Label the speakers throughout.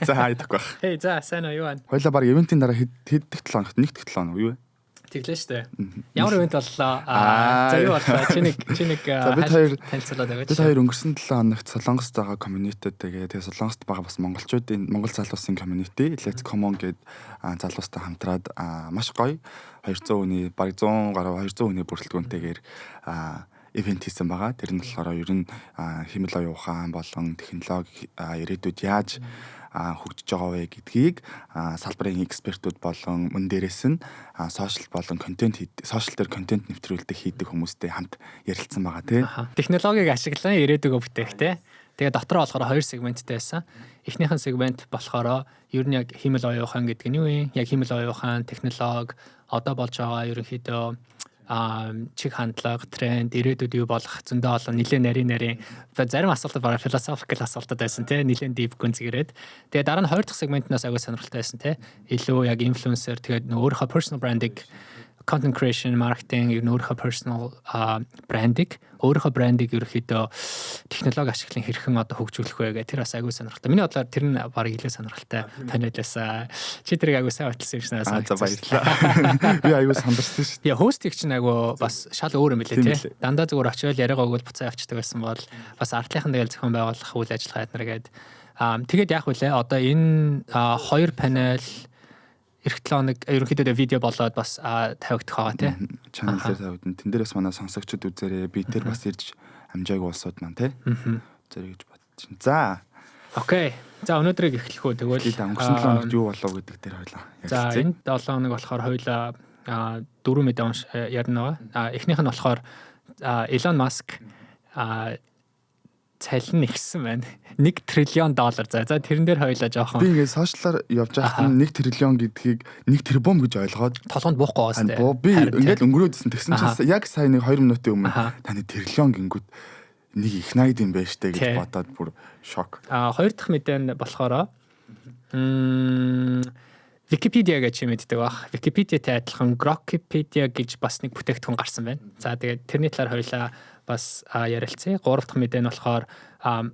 Speaker 1: За хайдах байх.
Speaker 2: Хей за сайн уу юу байна?
Speaker 1: Хоёлаа баг ивентийн дараа хэддэх 7 хоногт нэгдэх 7 хоног юу вэ?
Speaker 2: Тэглээ штэ. Ямар ивент боллоо? За юу боллоо? Чи нэг
Speaker 1: бид хоёр
Speaker 2: танилцуулаад байгаа
Speaker 1: чи. Бид хоёр өнгөрсөн 7 хоногт Солонгост байгаа community-тэйгээ тэгээ Солонгост байгаа бас монголчуудын Монгол залуусын community Let's Come On гэд залуустай хамтраад маш гоё 200 хүний баг 100 гаруй 200 хүний бүрэлдэхүүнтэйгээр ивент хийсэн байгаа. Тэр нь болохоор ер нь хэмэл оюун ухаан болон технологи ирээдүйд яаж хөгжиж байгаа вэ гэдгийг салбарын экспертүүд болон мөн дээрээс нь сошиал болон сошиал дээр контент нэвтрүүлдэг хийдэг хүмүүстэй хамт ярилцсан байгаа тийм.
Speaker 2: Технологиг ашиглан ирээдүгөө бүтээх тийм. Тэгээ дотор болохоор хоёр сегменттэй байсан. Эхнийхэн сегмент болохоор ер нь яг хэмэл оюун ухаан гэдэг нь юу вэ? Яг хэмэл оюун ухаан, технологи одоо болж байгаа ерөнхийдөө чиг хандлага, тренд, ирээдүйд юу болох зөндөө олон нэлээд нарийн зарим асуултад бараг philosophical асуултад байсан тийм нэлээд deep гүнзгийрээд тэгээ дараа нь хоёр дахь сегментнаас агай сонирхолтой байсан тийм илүү яг influencer тэгээд өөрийнхөө personal branding content creation marketing өөрийнхөө personal өөрийнхөө брендийг ерөөхдөө технологи ашиглан хэрхэн одоо хөгжүүлэх вэ гэх тэр бас агай сонирхолтой. Миний бодлоор тэр нь бараг илүү сонирхолтой танилцсан. Чи тэрийг агай сайн баталсан юм шиг надад
Speaker 1: санагдсан. Баярлалаа. Би агай сандарсан шүү дээ.
Speaker 2: Яа хостик чинь агай бас шал өөр юм билээ тий. Дандаа зүгээр очиод яриагаа өгөөл буцаа авчдаг байсан бол бас артлынхан тэгэл зохион байгуулах үйл ажиллагаа ядарна гээд. Тэгээд яах вүлээ одоо энэ хоёр панел эх 7 хоног ерөнхийдөө видео болоод бас тавигдах байгаа тий.
Speaker 1: Чанал дээр тавигдана. Тэн дээрээс манай сонсогчид үзээрэй. Би тэр бас ирж амжаагүй улсууд маань тий. Зэрэг гэж бодчих. За.
Speaker 2: Окей. За өнөөдрийг эхлэх үү тэгвэл
Speaker 1: өнгөрсөн 7 хоногт юу болов гэдэг дээр хоёлаа.
Speaker 2: За энэ 7 хоног болохоор хоёлаа 4 мэдээ ярина байгаа. Эхнийх нь болохоор Elon Musk цалин нэгсэн байна. 1 триллион доллар. За тэрэн дээр хоёлаа жоохон.
Speaker 1: Би ингээд сошиалаар явж байхад 1 триллион гэдгийг 1 тэрбум гэж ойлгоод
Speaker 2: толгонд буухгүй байгаа
Speaker 1: сте. Би ингээд өнгөрөөдсөн тэгсэн чинь яг сая нэг 2 минутын өмнө таны триллион гингүүд нэг их найд юм байна штэ гэж бодоод бүр шок.
Speaker 2: Хоёр дахь мэдээ нь болохоор Wikipedia гэж мэддэг баг. Wikipedia-тэй адилхан Grokpedia гэж бас нэг бүтээгдэхүүн гарсан байна. За тэгээд тэрний талаар хоёлаа бас ярилцъя. Гурав дахь мэдээ нь болохоор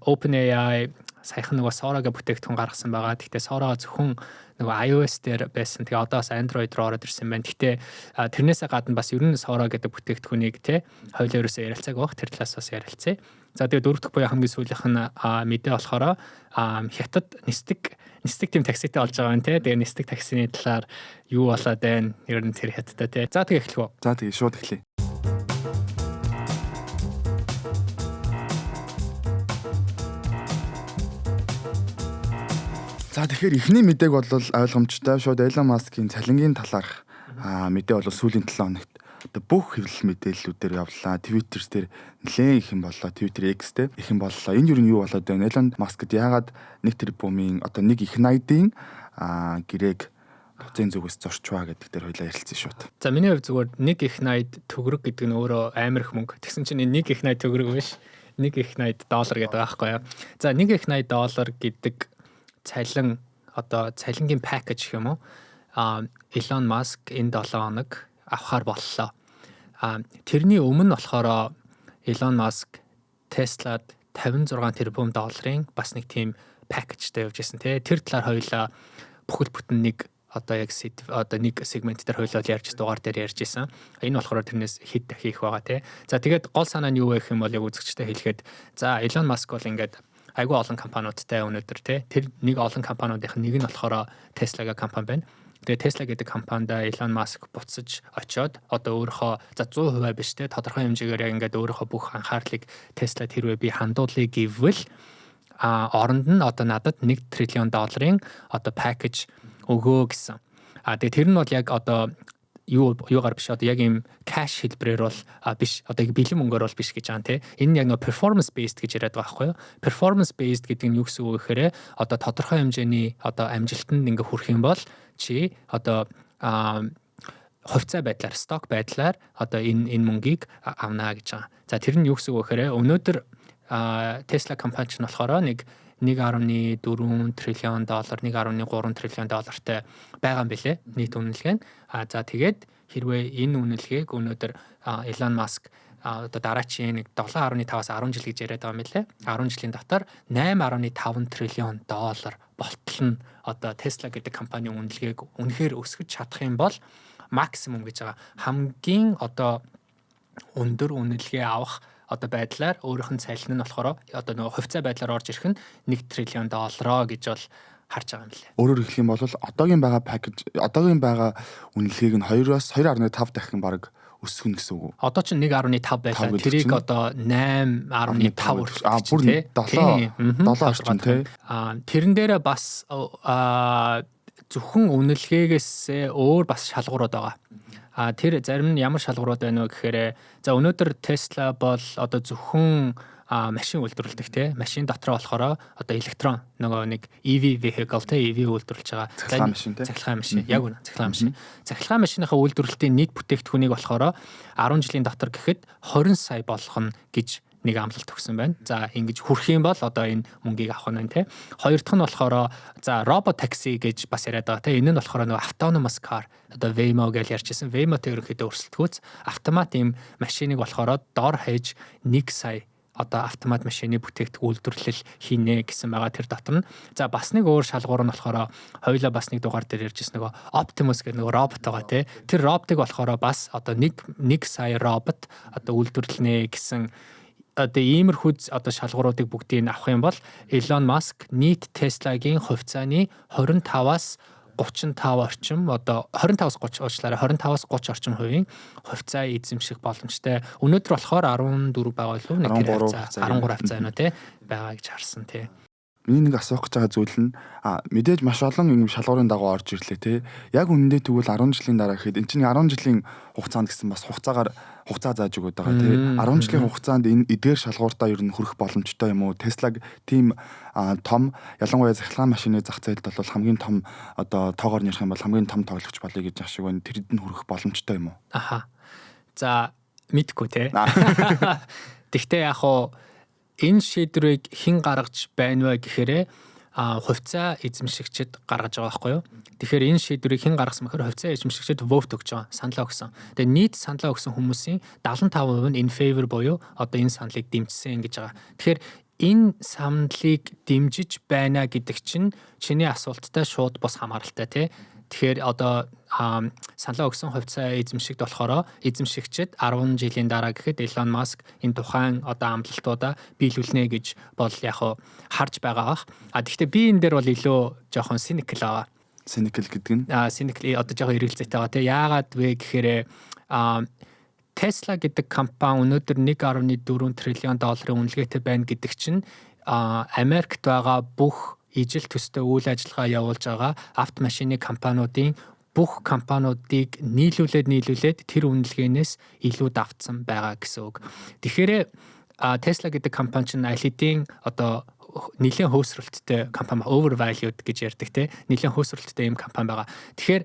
Speaker 2: OpenAI саяхан нөгөө Sora-гийн бүтээгдэхүүн гаргасан байгаа. Гэхдээ Sora зөвхөн нөгөө iOS дээр байсан. Тэгээ одоо бас Android руу ороод ирсэн байна. Гэхдээ тэрнээсээ гадна бас ер нь Sora гэдэг бүтээгдэхүүнийг те хоёулаа ерөөсөө ярилцааг баг. Тэр талаас бас ярилцъя. За тэгээ дөрөв дэх буюу хамгийн сүүлийнх нь мэдээ болохоор хятад нисдэг тийм такситай болж байгаа юм те. Тэгээ нисдэг таксины талаар юу болоод байна? Ер нь тэр хятадтай те. За тэгээ эхлэх үү?
Speaker 1: За тэгээ шууд эхлэе. За тэгэхээр эхний мэдээг бол ойлгомжтой. Шууд Elon Musk-ийн цалингийн талаарх мэдээ бол сүүлийн 7 хоногт одоо бүх хэвлэл мэдээллүүдээр явлаа. Twitter дээр нэлээд их юм боллоо. Twitter X-тэй их юм боллоо. Энэ юу нь юу болоод байна? Elon Musk-д яагаад 1 тэрбумын одоо нэг их найдын гэрээг хотын зүгээс зорчваа гэдэг дээр хоёлаа ярилцсан шууд.
Speaker 2: За миний хувьд зүгээр нэг их найд төгрөг гэдэг нь өөрөө амар их мөнгө. Тэгсэн чинь нэг их найд төгрөг биш. Нэг их найд доллар гэдэг байхгүй юу? За нэг их найд доллар гэдэг цалин одоо цалингийн пакэж гэх юм уу? Elon Musk энэ 7 хоног авахар боллоо. Тэрний өмнө болохоор Elon Musk Tesla-д 56 тэрбум долларын бас нэг тийм пакэжтэй явж байсан тий. Тэр талаар хоёлаа бүхэл бүтэн нэг одоо яг одоо нэг сегмент дээр хоёлоо ярьж дугаар дээр ярьж исэн. Энэ болохоор тэрнээс хэд дахин их байгаа тий. За тэгээд гол санаа нь юу вэ гэх юм бол яг үзэгчтэй хэлэхэд за Elon Musk бол ингээд айгүй олон компаниудтай өнөөдөр тэр нэг олон компаниудын нэг нь болохоор Tesla-гийн компани байна. Тэгээ Tesla гэдэг компанид Elon Musk буцаж очиод одоо өөрийнхөө за 100% биш тодорхой хэмжээгээр яг ингээд өөрийнхөө бүх анхаарлыг Tesla тэрвээ би хандуулъя гэвэл оронд нь одоо надад 1 триллион долларын одоо пакэж өгөө гэсэн. Тэгээ тэр нь бол яг одоо юугаар биш одоо яг ийм cash хэлбэрээр бол биш одоо бэлэн мөнгөөр бол биш гэж байгаа тийм. Энэ нь яг нөө performance based гэж яриад байгаа байхгүй юу? Performance based гэдэг нь юу гэсэн үг гэхээр одоо тодорхой хэмжээний одоо амжилтанд ингээ хүрэх юм бол чи одоо хувьцаа байдлаар сток байдлаар одоо энэ мөнгийг авнаа гэж байгаа. За тэр нь юу гэсэн үг гэхээр өнөөдөр Tesla компани ч нь болохоор нэг 1.4 триллион доллар 1.3 триллион доллартай байгаа юм билэ нийт үнэлгээ нь. За тэгээд хэрвээ энэ үнэлгээг өнөөдөр Elon Musk одоо дараачийн нэг 7.5-аас 10 жил гэж яриад байгаа юм лээ. 10 жилийн дотор 8.5 триллион доллар болтол нь одоо Tesla гэдэг компанийн үнэлгээг үнэхээр өсгөж чадах юм бол максимум гэж байгаа. Хамгийн одоо өндөр үнэлгээ авах одоо байдлаар өөрийнх нь цалин нь болохоор одоо нөгөө хувьцаа байдлаар орж ирэх нь 1 триллион доллароо гэж бол харж байгаа юм лээ.
Speaker 1: Өөрөөр хэлэх юм бол одоогийн байгаа пакэж одоогийн байгаа үнэлгээг нь 2-оос 2.5 дахин бараг өсгөн гэсэн үг.
Speaker 2: Одоо ч 1.5 байлаа. Тэрийг одоо 8.5 хүртэл
Speaker 1: бүр 7 орчим тий.
Speaker 2: Тэрэн дээрээ бас зөвхөн үнэлгээгээс өөр бас шалгуурууд байгаа. Тэр зарим нь ямар шалгуурууд байна вэ гэхээр за өнөөдөр Tesla бол одоо зөвхөн машин үйлдвэрлэдэг те машин дотроо болохоор одоо электрон нөгөө нэг EV vehicle те EV үйлдвэрлэж байгаа цахилгаан машин яг үнэ цахилгаан машиныхаа үйлдвэрлэлтийн нийт бүтээгдэхүүнийг болохоор 10 жилийн дотор гэхэд 20 сая болох нь гэж нэг амлалт өгсөн байна. За ингэж хүрх юм бол одоо энэ мөнгийг авах нь те. Хоёр дахь нь болохоор за робот такси гэж бас яриад байгаа те. Энэ нь болохоор нөгөө autonomous car одоо Waymo гэж ярьжсэн. Waymo-тэй ерөнхийдөө өрсөлдөхүүц автомат ийм машиныг болохоор дор хаяж 1 сая одоо автомат машины бүтээгдэхүүн үйлдвэрлэл хийнэ гэсэн байгаа тэр дотор нь. За бас нэг өөр шалгуур нь болохоор хоёулаа бас нэг дугаар дээр ярьжсэн нөгөө Optimus гэдэг нөгөө робот байгаа тий. Тэр роботыг болохоор бас одоо 1 сая робот одоо үйлдвэрлэнэ гэсэн одоо иймэрхүү одоо шалгууруудыг бүгдийг авах юм бол Elon Musk нийт Tesla-гийн хувьцааны 25-аас 35 орчим одоо 25-аас 30 уучлаарай 25-аас 30 орчим хувийн хувьцаа эзэмших боломжтой. Өнөөдөр болохоор 14 байгаа илүү нэг тэр 13 хувьцаа байна тий байгаа гэж харсан тий.
Speaker 1: Миний нэг асуух гэж байгаа зүйл нь мэдээж маш олон юм шалгуурын дагуу орж ирлээ тий. Яг үнэндээ тэгвэл 10 жилийн дараа гэхэд эн чинь 10 жилийн хугацаанд гэсэн бас хугацаа зааж өгöd байгаа тий. 10 жилийн хугацаанд энэ эдгээр шалгууртаа ер нь хүрэх боломжтой юм уу? Tesla-г тийм том ялангуяа цахилгаан машины зах зээлд бол хамгийн том одоо тоогоор нэрх юм бол хамгийн том тоглогч болъё гэж ах шиг байна. Тэрэд нь хүрэх боломжтой юм уу?
Speaker 2: Аха. За мэдгүй тий. Тэгтээ яг хуу энэ шийдвэрийг хэн гаргаж байна вэ гэхээр хувьцаа эзэмшигчид гаргаж байгаа байхгүй юу? Тэгэхээр энэ шийдвэрийг хэн гаргасан бэхээр хувьцаа эзэмшигчид vote өгч байгаа, саналаа өгсөн. Тэгээ нийт саналаа өгсөн хүмүүсийн 75% нь in favor буюу одоо энэ саналыг дэмжсэн гэж байгаа. Тэгэхээр энэ саналыг дэмжиж байна гэдэг чинь чиний асуулттай шууд бус хамааралтай тий. Тэгэхээр одоо саналаа өгсөн хувьцаа эзэмшигт болохоор эзэмшигчид 10 жилийн дараа гэхэд Elon Musk энэ тухайн одоо амлалтуудаа биелүүлнэ гэж бол яг харж байгаа бах. Гэхдээ би энэ дээр бол илүү жоохон cynical байгаа.
Speaker 1: Cynical гэдэг нь
Speaker 2: cynical одоо жоохон эргэлзээтэй байгаа тий. Яагаад вэ гэхээр Tesla гэдэг компани өнөөдөр 1.4 триллион долларын үнэлгээтэй байна гэдэг чинь Америкт байгаа бүх ижил төстэй үйл ажиллагаа явуулж байгаа автомашины компаниудын бүх компаниудыг нийлүүлээд тэр үнэлгээнээс илүү давтсан байгаа гэсэн үг. Тэгэхээр Tesla гэдэг компани чинь аль хэдийн одоо нэлээд хөөсрөлттэй компани overvalued гэж ярьдаг те. Нэлээд хөөсрөлттэй юм компани байгаа. Тэгэхээр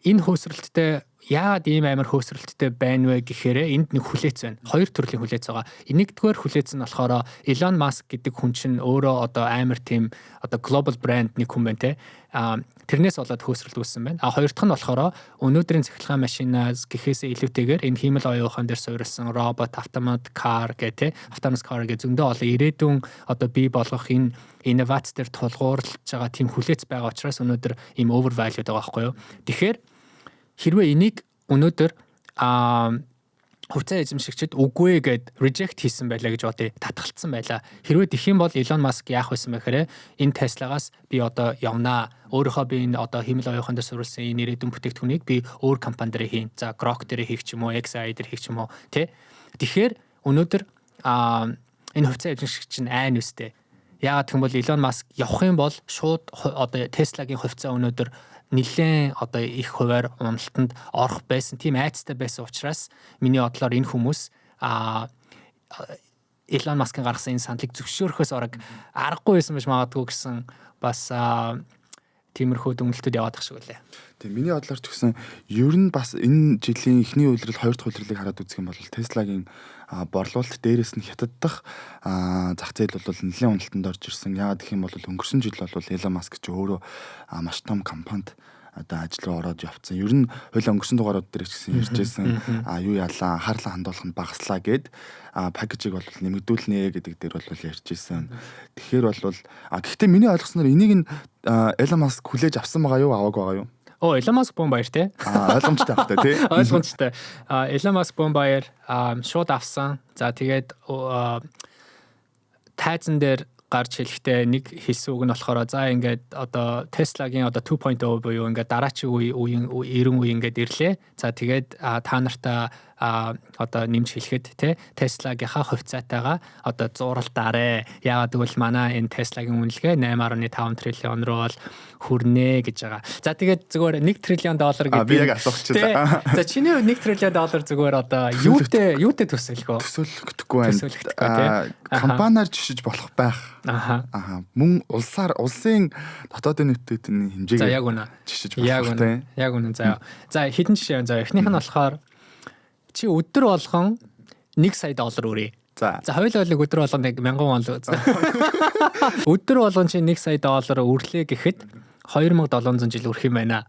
Speaker 2: энэ хөөсрөлттэй яагаад ийм амар хөөсрөлттэй байна вэ гэхээр энд нэг хүлээц байна. Хоёр төрлийн хүлээц байгаа. Нэгдүгээр хүлээц нь болохоор Elon Musk гэдэг хүн чинь өөрөө одоо амар тийм одоо global brand нэг хүн байна те. Тэрнээс болоод хөөсрөлт үүссэн байна. Хоёр дахь нь болохоор өнөөдрийн цахилгаан машинаас гэхээсээ илүүтэйгээр энэ хиймэл оюухан дээр суурилсан робот, автомат car гэх те. Autonomous car гэх зөндөө олон ирээдүйн одоо бий болгох энэ инновац дээр тулгуурлаж байгаа тийм хүлээц байгаа учраас өнөөдөр ийм overvalued байгаа байхгүй юу. Тэгэхээр хэрвээ энийг өнөөдөр хувьцаа эзэмшигчид үгүй гэд reject хийсэн байлаа гэж бодъё. Татгалцсан байлаа. Хэрвээ тэгэх юм бол Elon Musk яах байсан бэхээр энэ Tesla-гаас би одоо явнаа. Өөрийнхөө би энэ одоо химэл оюухан дээр суурилсан энэ ирээдүйн бүтээгдэхүүнийг би өөр компани дээр хийн. За Grok дээр хийх ч юм уу, XAI дээр хийх ч юм уу, тэ. Тэгэхээр өнөөдөр энэ хувьцаа эзэмшигч нь айн үстэй. Яагаад гэвэл Elon Musk явах юм бол шууд одоо Tesla-гийн хувьцаа өнөөдөр нэлээд одоо их хуваар уналтанд орох байсан тийм айцтай байсан учраас миний бодлоор энэ хүмүүс Elon Musk-ын гаргасан энэ саналыг зөвшөөрөхөөс аргагүй байсан байж магадгүй гэсэн бас тиймэрхүү дүнэлтүүд яваад тах шиг үлээ.
Speaker 1: Тийм миний бодлоор ч гэсэн ер нь бас энэ жилийн эхний үйлрэл хоёр дахь үйлрэлийг хараад үзэх юм бол Tesla-гийн борлуулалт дээрээс нь хятаддах зах зээл бол нэлээд уналтанд орж ирсэн. Яагаад гэх юм бол өнгөрсөн жил бол Elon Musk ч өөрөө маш том компанид одоо ажил руу ороод явцсан. Ер нь хоёул өнгөрсөн дугаарууд дээр ч гэсэн ярьжсэн юу яалаа анхаарлаа хандуулах нь багаслаа гэд пакэжийг бол нэмэгдүүлнэ гэдэг дээр бол ярьжсэн. Тэгэхээр бол гэхдээ миний ойлгосноор энийг нь Elon Musk хүлээж авсан байгаа юу аваагүй байгаа юу?
Speaker 2: Elon Musk бом баяр те.
Speaker 1: Ойлгомжтой байна тий.
Speaker 2: Ойлгомжтой. Elon Musk бом баяр шууд авсан. За тэгээд тайзан дээр гарч хэлэхдээ нэг хэлсэн үг нь болохоор за ингээд одоо Tesla-гийн одоо 2.0 буюу ингээд дараачийн үеийн 90 үе ингээд ирлээ. За тэгээд та нартаа одоо нэмж хэлэхэд те Tesla-гийнхаа хувьцаатайгаа одоо зуралтаарэ. Яагаад гэвэл манай энэ Tesla-гийн үнэлгээ 8.5 триллион руу бол хүрнэ гэж байгаа. За тэгээд зүгээр 1 триллион доллар гэдэг.
Speaker 1: Би яг асуучихсан.
Speaker 2: За чиний 1 триллион доллар зүгээр одоо юутэй төсөөлөх вэ?
Speaker 1: Төсөөлөхдөггүй байна. Компаниар жишиж болох байх. Мөн улсын дотоодын нийтийн хэмжээгээр.
Speaker 2: За яг үнэ.
Speaker 1: Жишиж болох тийм.
Speaker 2: Яг үнэ. За хэдэн жишээ. За эхнийх нь болохоор чи өдөр болгон 1 сая доллар өрье. За хоёул өдөр болгон 1000 вон л. Өдөр болгон чи 1 сая доллар өрлөө гэхэд 2700 жил өрөх юм байна.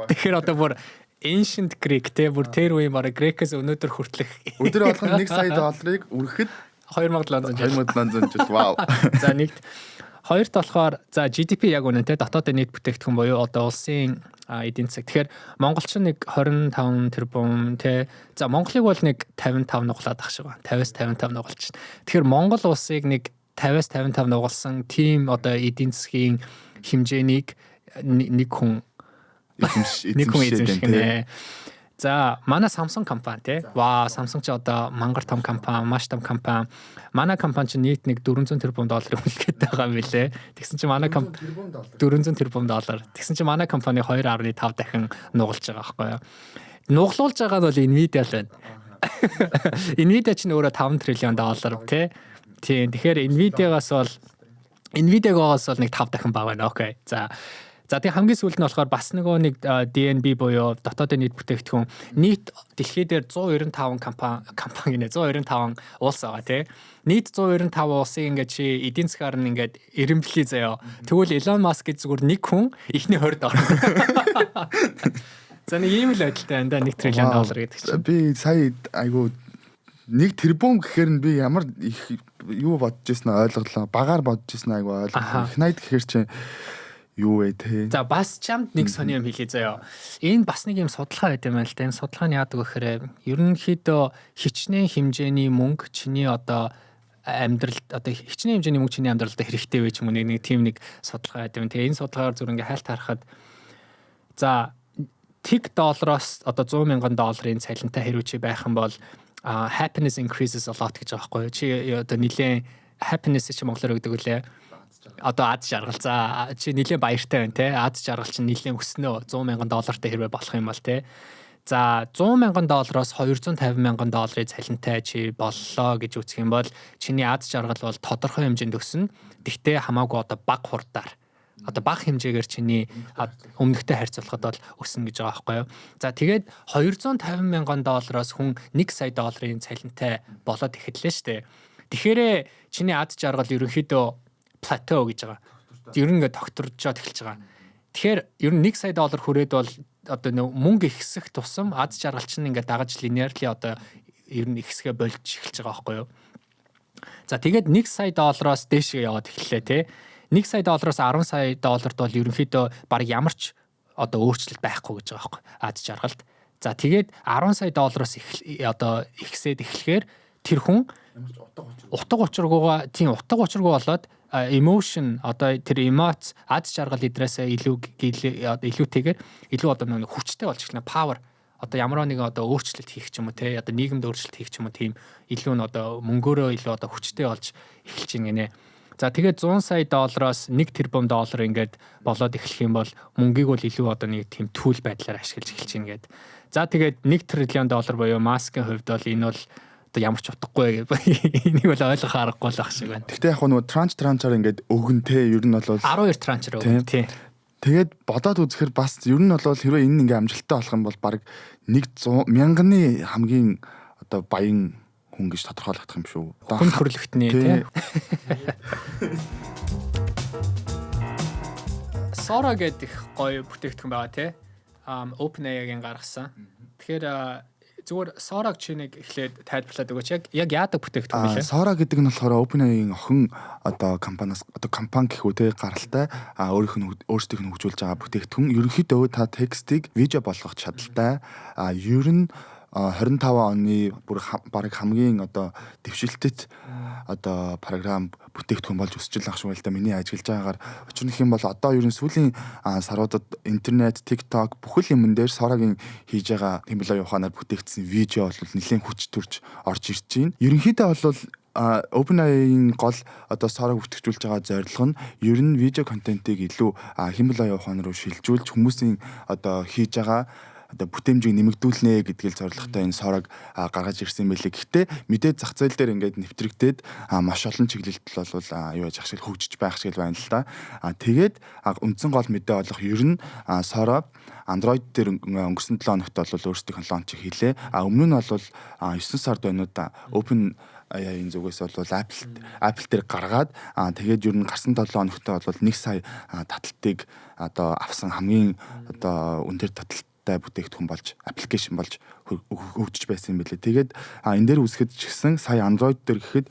Speaker 2: Тэгэхээр одоо бүр ancient Greek те бүр тэр үеийн баг Грекээс өнөөдөр хүртэлх
Speaker 1: өдөр болгон 1 сая долларыг өргөхөд 2700 жил. Вау.
Speaker 2: За нэгт хоёрт болохоор за GDP яг үнэ те дотоодын нийт бүтээгдэхүүн буюу одоо улсын эдийн засаг. Тэгэхээр монголчин нэг 25 тэрбум те. За Монголыг бол нэг 55 нуглаад ах шиг байна. 50-аас 55 нугалж байна. Тэгэхээр Монгол улсыг нэг 50-аас 55 нугалсан тийм одоо эдийн засгийн хэмжээнийг нэг хүн эзэмшдэг. За манай Samsung компани те. Ваа Samsung ч одоо мангар том компани, маш том компани. Манай компани чинь нийт нэг 400 тэрбум долларын үнэлгээтэй байгаа юм билэ. Тэгсэн чинь манай 400 тэрбум доллар. Тэгсэн чинь манай компани 2.5 дахин нугалж байгаа байхгүй юу? Нуглуулж байгаа нь бол Nvidia л байна. Nvidia чинь өөрөө 5 триллион доллар те. Тийм. Тэгэхээр Nvidia-гаас бол нэг 5 дахин бага байна. Окей. За тэг хамгийн сүүлд нь болохоор бас нөгөө нэг DNB буюу дотоодын нийт бүтээгдэхүүн нийт дэлхий дээр 195 компани 195 улс байгаа тий. Нийт 195 улсыг ингээд чи эдийн засгаар нь ингээд эренблий заяа. Тэгвэл Elon Musk гэж зүгээр нэг хүн ихний 20-д орно. За нэг ийм л байдалтай байна да 1 триллион доллар гэдэг чинь.
Speaker 1: Би сая айгу 1 тэрбум гэхээр нь би ямар их юу бодож ирсэн ойлголоо. Багаар бодож ирсэн айгу ойлголоо. Их найд гэхээр чи юу вэ те. За
Speaker 2: бас чамд нэг сони юм хэлье заяа. Энэ бас нэг юм судалгаа байт юм байна л да. Энэ судалгаа нь яадаг вэ гэхээр ерөнхийдөө хичнээн хэмжээний мөнгө чиний одоо амьдралд одоо хичнээн хэмжээний мөнгө чиний амьдралд хэрэгтэй вэ ч юм уу нэг тийм нэг судалгаа байт юм. Тэгээ энэ судалгаагаар зүр ингээ хайлт харахад за $1 доллароос одоо 100,000 долларын цалинтай хэрвээ чи байх юм бол happiness increases a lot гэж байгаа байхгүй юу? Чи одоо нилээн happiness чи монголоор өгдөг үлээ. Одоо аз жаргал за чи нэлээд баяртай байна те аз жаргал чинь нэлээд өснөө 100,000 доллартай хэрвээ болох юм бол те за 100,000 доллароос 250,000 долларын цалинтай чи боллоо гэж үзэх юм бол чиний аз жаргал бол тодорхой хэмжээнд өснө. Тэгтээ хамаагүй одоо бага хурдаар одоо бага хэмжээгээр чиний өмнөхтэй харьцуулахад бол өснө гэж байгаа байхгүй юу. За тэгээд 250,000 доллароос хүн 1 сая долларын цалинтай болоод эхэллээ штэ. Тэгэхээр чиний аз жаргал ерөнхийдөө плато гэж байгаа. Ер нь ингээд докторжоод эхэлж байгаа. Тэгэхээр ер нь 1 сая доллар хүрээд бол одоо мөнгө ихсэх тусам аз жаргал чинь ингээд дагаж линейрли одоо ер нь ихсгээ болж эхэлж байгаа байхгүй юу. За тэгээд 1 сая доллароос дээшээ яваад эхэллээ те. 1 сая доллароос 10 сая долларт бол ерөнхийдөө баг ямар ч одоо өөрчлөлт байхгүй гэж байгаа байхгүй аз жаргалд. За тэгээд 10 сая доллароос одоо ихсээд эхлэхээр тэр хүн утга учиргүйгаа тийм утга учиргүй болоод emotion одоо тэр эмоц аз жаргал идрээсээ илүүтэйгээр илүү одоо нэг хүчтэй болж эхэлнэ power одоо ямар нэг одоо өөрчлөлт хийх ч юм уу те одоо нийгэмд өөрчлөлт хийх ч юм уу тийм илүү нь одоо мөнгөөрөө илүү одоо хүчтэй болж эхэлж гинэ. За тэгээд 100 сая доллароос 1 тэрбум доллар ингээд болоод эхлэх юм бол мөнгийг бол илүү одоо нэг тийм түүл байдлаар ашиглаж эхэлж гин гээд. За тэгээд 1 триллион доллар буюу Маскын хувьд бол энэ бол ямар ч утгагүй энийг бол ойлгох аргагүй л ах шиг байна.
Speaker 1: Гэхдээ яг нөгөө транчаар ингээд өгөнтэй ер нь бол
Speaker 2: 12 транчаар өгөн тий.
Speaker 1: Тэгээд бодоод үзэхэр бас ер нь бол хэрвээ энэ ингээ амжилттай болох юм бол баг 100,000-ны хамгийн одоо баян хүн гэж тодорхойлогдох юм шүү.
Speaker 2: Хүн төрөлхтний тий. Sora гэдэг их гоё бүтээгдэхүүн байгаа тий. OpenAI-гийн гаргасан. Тэгэхээр зүгээр Sora-г чи нэг эхлээд тайлбарлаад өгөөч. Яг яадаг бүтээгдэхүүн вэ?
Speaker 1: Sora гэдэг нь болохоор OpenAI-гийн охин одоо компаниас одоо компани гэхүү те гаралтай өөрсдийнх нь хөгжүүлж байгаа бүтээгдэхүүн. Ерөнхийдөө та текстийг видео болгох чадaltaй. Ер нь 25 оны бүр баг хамгийн одоо дэвшилтэт одоо програм бүтээгдэхүүн болж өсөж л ах шиг л да миний ажиллаж байгаагаар учир нь хэм бол одоо ер нь сүүлийн саруудад интернет, TikTok бүхэл юмн дээр Sora-гийн хийж байгаа хэмбэлээ ухаанаар бүтээгдсэн видео бол нэлээд хүч төрж орж ирж байна. Ерөнхийдөө бол OpenAI-ийн гол одоо Sora бүтээгдүүлж байгаа зорилго нь ер нь видео контентыг илүү хэмбэлээ ухаан руу шилжүүлж хүмүүсийн одоо хийж байгаа одоо бүтээмжийг нэмэгдүүлнэ гэдгийг зорилготой энэ Sora-г гаргаж ирсэн байлээ. Гэхдээ мэдээд зах зээл дээр ингээд нэвтрэгдээд маш олон чиглэлд бол юу яж ахшил хөгжиж байх шиг байна л да. Тэгээд үндсэн гол мэдээ болох ер нь Sora Android дээр өнгөрсөн 7 хоногт бол өөрсдийнх нь лонч хийлээ. Өмнө нь бол 9 сард байна уу да. OpenAI-ийн зүгээс бол Apple дээр гаргаад тэгээд ер нь гарсан 7 хоногт бол 1 сая таталтыг одоо авсан хамгийн одоо өндөр таталт бүтээгдэхүүн болж аппликейшн болж хөгжиж байсан юм билээ. Тэгээд энэ дээр үсгэд ч гэсэн сая Android дээр гэхэд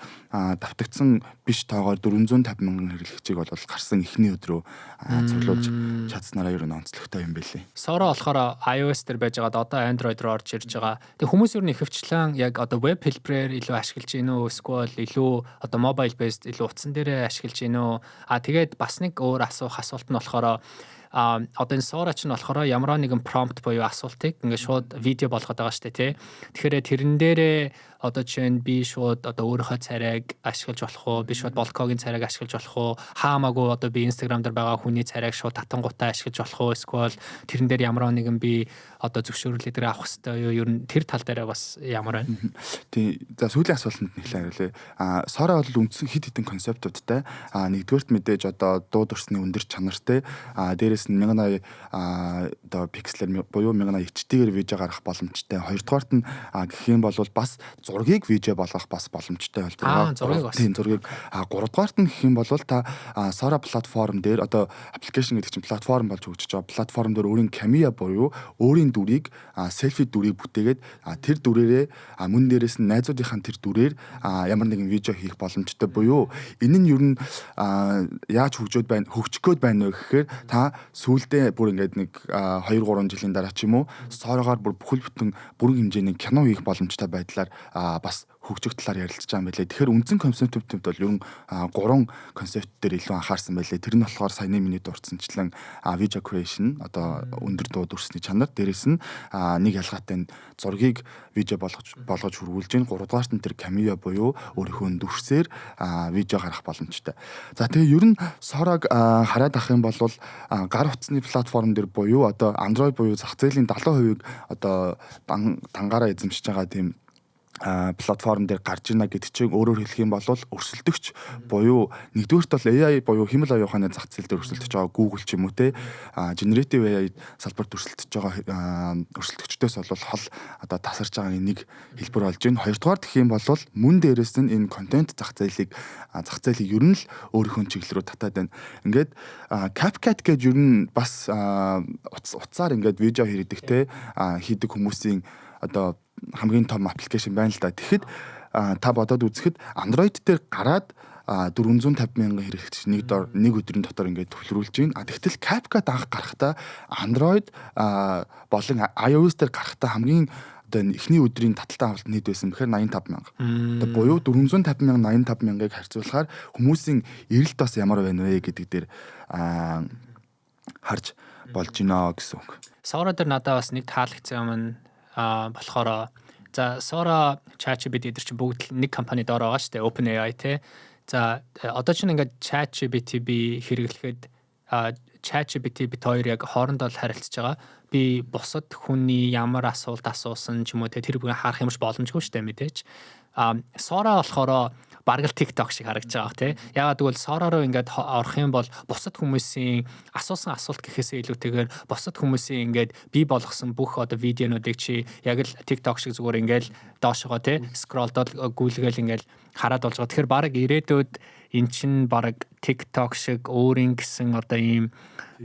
Speaker 1: давтагдсан биш тоогоор 450 мянган хэрэглэгчийг бол гарсан эхний өдрөө цуглуулж чадсанараа ер нь онцлогтой юм билээ.
Speaker 2: Sora болохоор iOS дээр байж байгаад одоо Android руу орж ирж байгаа. Тэг хүмүүс ер нь ихэвчлэн яг одоо веб хэлбэрээр илүү ашиглаж гинэ үү эсвэл илүү одоо mobile based илүү утсан дээрээ ашиглаж гинэ үү? Тэгээд бас нэг өөр асуулт нь болохоор одоо энэ Sora ч нь болохоор ямар нэгэн prompt буюу асуултыг ингээд шууд видео болгоод байгаа шүү дээ тий. Тэгэхээр тэрэн дээрээ одоо чинь би шууд одоо өөрийнхөө царайг ашиглаж болох уу? Би шууд Bolko-гийн царайг ашиглаж болох уу? Хаамаагүй одоо би Instagram дээр байгаа хүний царайг шууд татангуудаа ашиглаж болох уу? Эсвэл тэрэн дээр ямар нэгэн би одоо зөвшөөрлөд дээр авах хэрэгтэй юу? Ер нь тэр тал дээр бас ямар байна?
Speaker 1: Тий. За сүүлийн асуултанд нэхлээ хариулъя. Sora бол үндсэн хэд хэдэн концептуудтай. Нэгдүгээрт мэдээж одоо дуу дурсны өндөр чанартай. Дээрээс нь 1080 одоо пикселэр буюу 1080 HD-гээр видео гаргах боломжтой. Хоёрдугаарт нь гэх юм бол бас зургийг видео болгох бас боломжтой болдог. Тийм зургийг гуравдугаарт нь гэх юм бол та Sora платформ дээр одоо аппликейшн гэдэг чинь платформ болж хөгжиж байгаа. Платформ дээр өөрийн Camera буюу өөрийн дүрийг селфи дүрийг бүтээгээд тэр дүрээрээ мөн дээрээс нь найзуудынхаа тэр дүрээр ямар нэгэн видео хийх боломжтой буюу энэ нь ер нь яаж хөгжих гээд байна вэ гэхээр та сүүлдээ бүр ингээд нэг 2-3 жилийн дараа ч юм уу Sora-гаар бүр бүхэл бүтэн бүрэн хэмжээний кино хийх боломжтой байдлаар бас хөгжих талаар ярилцж байгаа юм байлээ. Тэгэхээр үндсэн концептууд бол ер нь 3 концепт дээр илүү анхаарсан байлээ. Тэр нь болохоор саяны миний дурдсанчлан video creation одоо өндөр дуу дүрсний чанар, дээрэс нь нэг ялгаатай зургийг видео болгож хөрвүүлж гин. Гуравдугаарт нь тэр camera буюу өөрийнхөө дүрсээр видео гаргах боломжтой. За тэгээ ер нь Sora-г хараад ах юм бол гар утасны платформ дээр буюу одоо Android буюу зах зээлийн 70% одоо дангаараа эзэмшиж байгаа тийм платформ дээр гарч ийна гэдэг чинь өөрөөр хэлэх юм бол өрсөлдөгч буюу нэгдүгээрт бол AI буюу хэмэл оюуханы зах зээл дээр өрсөлдөж байгаа Google ч юм уу те generative AI салбарт өрсөлдөж байгаа өрсөлдөгчдөөс бол хол одоо тасарч байгаа нэг хэлбэр болж байна. Хоёрдугаар гэх юм бол мөн дээрээс нь энэ контент зах зээлийг ер нь л өөрийнхөө чиглэл рүү татаад байна. Ингээд CapCut гэж ер нь бас утсаар ингээд видео хийдэг те хийдэг хүмүүсийн одоо хамгийн том аппликейшн байна л да. Тэгэхэд та бодоод үзэхэд Android дээр гараад 450 мянган хэрэглэгч нэг өдрийн дотор ингээд төвлөрүүлж байна. Тэгтэл CapCut анх гарахдаа Android болон iOS дээр гарахдаа хамгийн одоо эхний өдрийн таталтай авалт нийт байсан бэхээр 85 мянга. Одоо буюу 450 мянга 85 мянгаыг харьцуулахаар хүмүүсийн эрэлт бас ямар байна вэ гэдэг дээр харж болж байна гэсэн үг.
Speaker 2: Sora дээр надад бас нэг таалагдсан юм нь болохоор за Sora, ChatGPT эдгээр чинь бүгд нэг компани доор байгаа шүү дээ. OpenAI те. За одоо чинь ингээд ChatGPT би хэрэглэхэд ChatGPT бит хоёр яг хоорондоо харилцаж байгаа. Би бусад хүний ямар асуулт асуусан ч юм уу те тэр бүхэн харах юмш боломжгүй шүү дээ мэдээж. Sora болохоор бараг л TikTok шиг харагдаж байгаа те. Ягаад гэвэл Sora руу ингээд орох юм бол бусад хүмүүсийн асуусан асуулт гэхээсээ илүүтэйгээр бусад хүмүүсийн ингээд бий болгосон бүх одоо видеонуудыг чи яг л TikTok шиг зүгээр ингээд доошогоо те скролдол гүйлгээл ингээд хараад болж байгаа. Тэгэхээр баг ирээдүйд эн чин баг TikTok шиг өөрийн гэсэн одоо ийм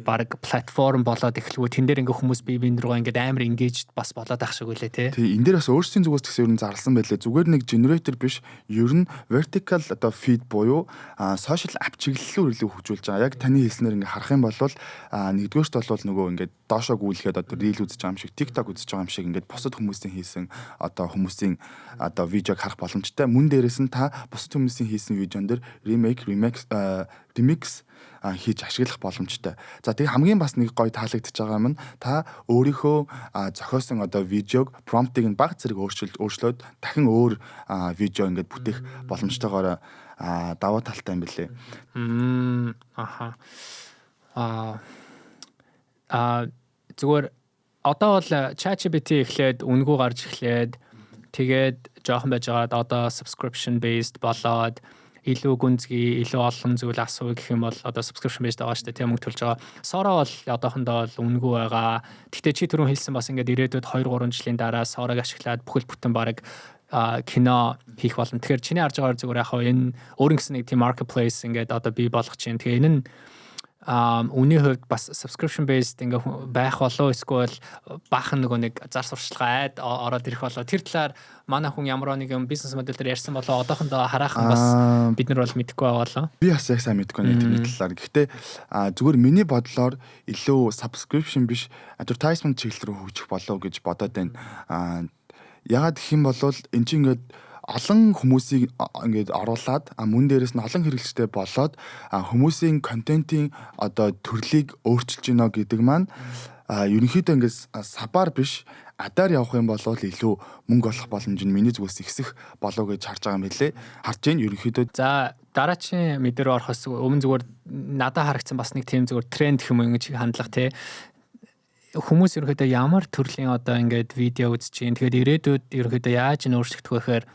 Speaker 2: баг платформ болоод эхлэв. Тэн дээр ингээ хүмүүс бие биend рүү ингээ амар engaged бас болоод ах шиг үлээ те.
Speaker 1: Тэгээ энэ дээр бас өөрсдийн зүгээс гэсэн ер нь зарласан байлээ. Зүгээр нэг generator биш, ер нь vertical одоо feed буюу social app чиглэлээр илүү хөгжүүлж байгаа. Яг таны хэлснээр ингээ харах юм бол нэгдүгээрт бол нөгөө ингээ доошоо гүйлгээд одоо reel үзэж байгаа юм шиг, TikTok үзэж байгаа юм шиг ингээ бусад хүмүүсийн хийсэн одоо хүмүүсийн одоо видеог харах боломжтой. Мөн дээрээс нь та бусад хүмүүсийн хийсэн видеон дээр remix хийж ашиглах боломжтой. За тэгээ хамгийн бас нэг гоё таалагдчихж байгаа юм та өөрийнхөө зохиосон одоо видеог промптыг нь баг зэрэг өөрчлөөд дахин өөр видео ингээд бүтээх боломжтойгоор даваа талтай юм билээ.
Speaker 2: Зүгээр одоо бол ChatGPT эхлээд үнгүй гарч эхлээд тэгээд жоохон байж байгаад одоо subscription based болоод илүү гүнзгий, илүү олон зүйл асуу гэх юм бол одоо subscription based байгаа шүү дээ. Тийм мөнгө төлж байгаа. Sora бол одоохондоо бол үнэгүй байгаа. Гэхдээ чи түрүүн хэлсэн бас ингээд ирээдүйд 2-3 жилийн дараа Sora-г ашиглаад бүхэл бүтэн бараг кино хийх болно. Тэгэхээр чиний харж байгаагаар зүгээр яг энэ өөрийн гэсэн нэг тийм marketplace ингээд одоо бий болгож чинь. Тэгээ энэ нь үний хувьд бас subscription based ингээ байх болоо эсвэл баахан нөгөө нэг зар сурталчилгаа айд ороод ирэх болоо тэр талаар манай хүн ямар нэг юм бизнес модель дээр ярьсан болоо одоохондоо хараахан бас бид нар бол мэдэхгүй байгаа.
Speaker 1: Би бас яг сайн мэдэхгүй нэг тэрний талаар. Гэхдээ зүгээр миний бодлоор илүү subscription биш advertisement чиглэл рүү хөгжих болоо гэж бодоод байна. Ягаад гэх юм бол эн чинь ингээд олон хүмүүсийг ингээд оруулаад мөн дээрээс нь олон хэрэглэгчтэй болоод хүмүүсийн контентын одоо төрлийг өөрчилж гинэ гэдэг маань ерөнхийдөө ингээд сабаар биш адаар явах юм бол илүү мөнгө олох боломж нь миний зүгээс ихсэх болоо гэж харж байгаа юм билээ. Харж гин ерөнхийдөө.
Speaker 2: За дараагийн мэдээ рүү орохоос өмнө зүгээр надад харагдсан бас нэг тийм зүгээр тренд гэх юм ингэж хандлага те. Хүмүүс ерөнхийдөө ямар төрлийн одоо ингээд видео үзэж чинь тэгээд ирээдүйд ерөнхийдөө яаж өөрчлөгдөх вэ гэхээр